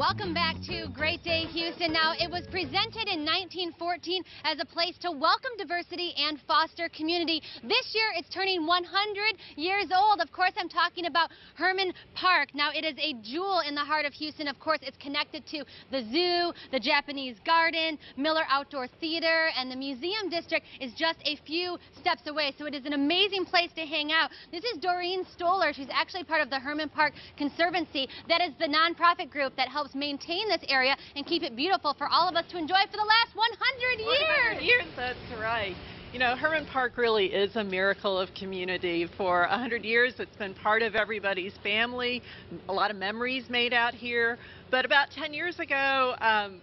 Welcome back to Great Day Houston. Now, it was presented in 1914 as a place to welcome diversity and foster community. This year, it's turning 100 years old. Of course, I'm talking about Hermann Park. Now, it is a jewel in the heart of Houston. Of course, it's connected to the zoo, the Japanese garden, Miller Outdoor Theater, and the museum district is just a few steps away. So it is an amazing place to hang out. This is Doreen Stoller. She's actually part of the Hermann Park Conservancy. That is the nonprofit group that helps maintain this area and keep it beautiful for all of us to enjoy for the last 100 years. 100 years, that's right. You know, Hermann Park really is a miracle of community. For 100 years, it's been part of everybody's family. A lot of memories made out here. But about 10 years ago,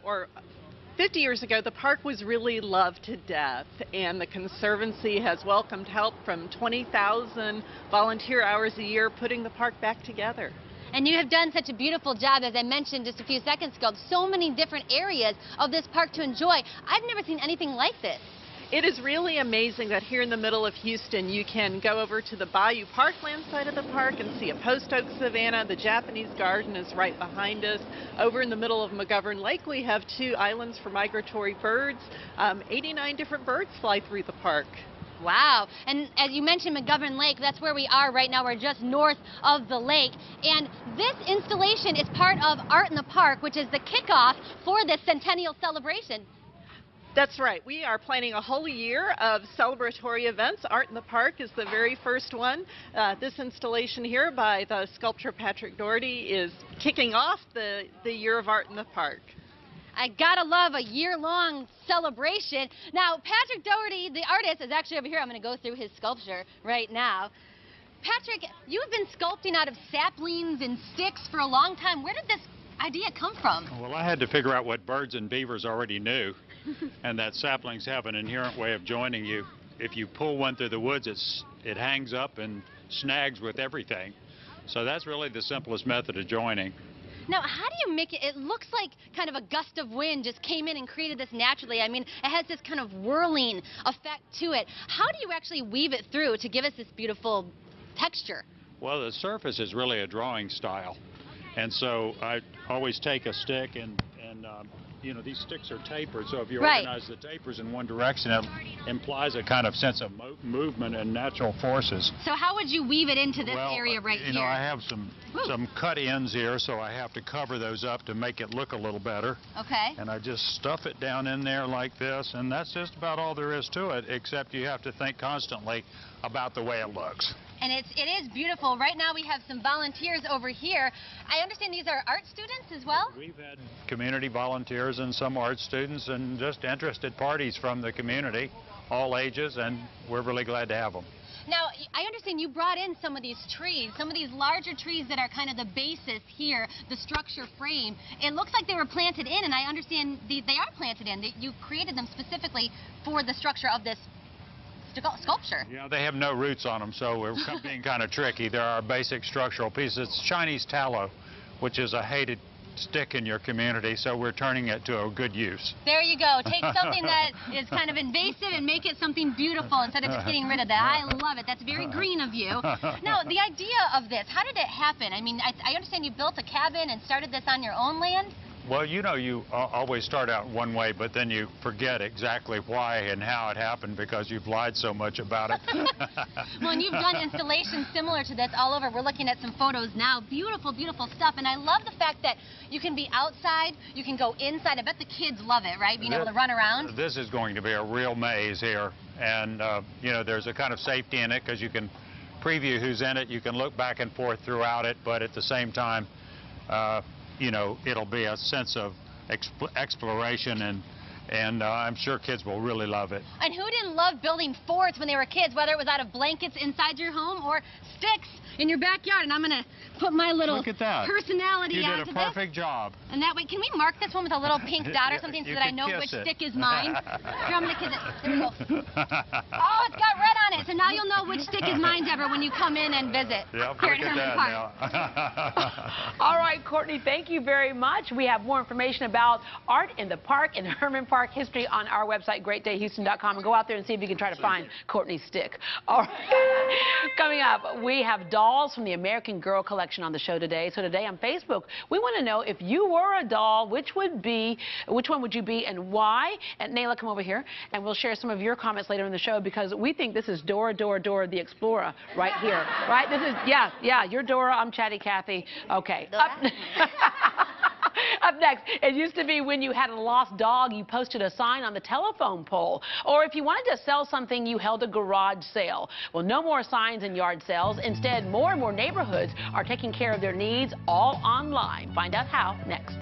or 50 years ago, the park was really loved to death, and the Conservancy has welcomed help from 20,000 volunteer hours a year putting the park back together. And you have done such a beautiful job, as I mentioned just a few seconds ago, so many different areas of this park to enjoy. I've never seen anything like this. It is really amazing that here in the middle of Houston, you can go over to the Bayou Parkland side of the park and see a post oak savanna. The Japanese garden is right behind us. Over in the middle of McGovern Lake, we have 2 islands for migratory birds. 89 different birds fly through the park. Wow. And as you mentioned, McGovern Lake, that's where we are right now. We're just north of the lake. And this installation is part of Art in the Park, which is the kickoff for this Centennial celebration. That's right. We are planning a whole year of celebratory events. Art in the Park is the very first one. This installation here by the sculptor Patrick Doherty is kicking off the year of Art in the Park. I gotta love a year-long celebration. Now, Patrick Doherty, the artist, is actually over here. I'm gonna go through his sculpture right now. Patrick, you've been sculpting out of saplings and sticks for a long time. Where did this idea come from? Well, I had to figure out what birds and beavers already knew, and that saplings have an inherent way of joining you. If you pull one through the woods, it hangs up and snags with everything. So that's really the simplest method of joining. Now, how do you make it? It looks like kind of a gust of wind just came in and created this naturally. I mean, it has this kind of whirling effect to it. How do you actually weave it through to give us this beautiful texture? Well, the surface is really a drawing style. And so I always take a stick and you know, these sticks are tapered, so if you organize the tapers in one direction, it implies a kind of sense of movement and natural forces. So how would you weave it into this area right here? You know, I have some cut ends here, so I have to cover those up to make it look a little better. Okay. And I just stuff it down in there like this, and that's just about all there is to it, except you have to think constantly about the way it looks. And it is beautiful. Right now we have some volunteers over here. I understand these are art students as well? We've had community volunteers and some art students and just interested parties from the community, all ages, and we're really glad to have them. Now, I understand you brought in some of these trees, some of these larger trees that are kind of the basis here, the structure frame. It looks like they were planted in, and I understand they are planted in. You created them specifically for the structure of this sculpture. Yeah, they have no roots on them, so we're being kind of tricky. They're our basic structural pieces. It's Chinese tallow, which is a hated stick in your community, so we're turning it to a good use. There you go. Take something that is kind of invasive and make it something beautiful instead of just getting rid of that. I love it. That's very green of you. Now, the idea of this, how did it happen? I mean, I understand you built a cabin and started this on your own land? Well, you know, you always start out one way, but then you forget exactly why and how it happened because you've lied so much about it. Well, and you've done installations similar to this all over. We're looking at some photos now. Beautiful, beautiful stuff. And I love the fact that you can be outside, you can go inside. I bet the kids love it, right? Being able to run around. This is going to be a real maze here. And, you know, there's a kind of safety in it because you can preview who's in it. You can look back and forth throughout it, but at the same time, you know, it'll be a sense of exploration, and I'm sure kids will really love it. And who didn't love building forts when they were kids, whether it was out of blankets inside your home or sticks in your backyard? And I'm going to put my little personality onto this. You did a perfect job. And that way, can we mark this one with a little pink dot or something so that I know which stick is mine? Here, I'm going to kiss it. There we go. Oh, it's got red on it. So now you'll know which stick is mine, Deborah, when you come in and visit here at Hermann Park. All right, Courtney, thank you very much. We have more information about Art in the Park in Hermann Park. Park history on our website, greatdayhouston.com, and go out there and see if you can try to find Courtney's stick. All right. Coming up, we have dolls from the American Girl collection on the show today. So today on Facebook, we want to know if you were a doll, which one would you be and why? And Nayla, come over here, and we'll share some of your comments later in the show because we think this is Dora, Dora, Dora the Explorer right here. Right? This is, yeah, you're Dora, I'm Chatty Cathy. Okay. Up next, it used to be when you had a lost dog, you posted a sign on the telephone pole. Or if you wanted to sell something, you held a garage sale. Well, no more signs and yard sales. Instead, more and more neighborhoods are taking care of their needs all online. Find out how next.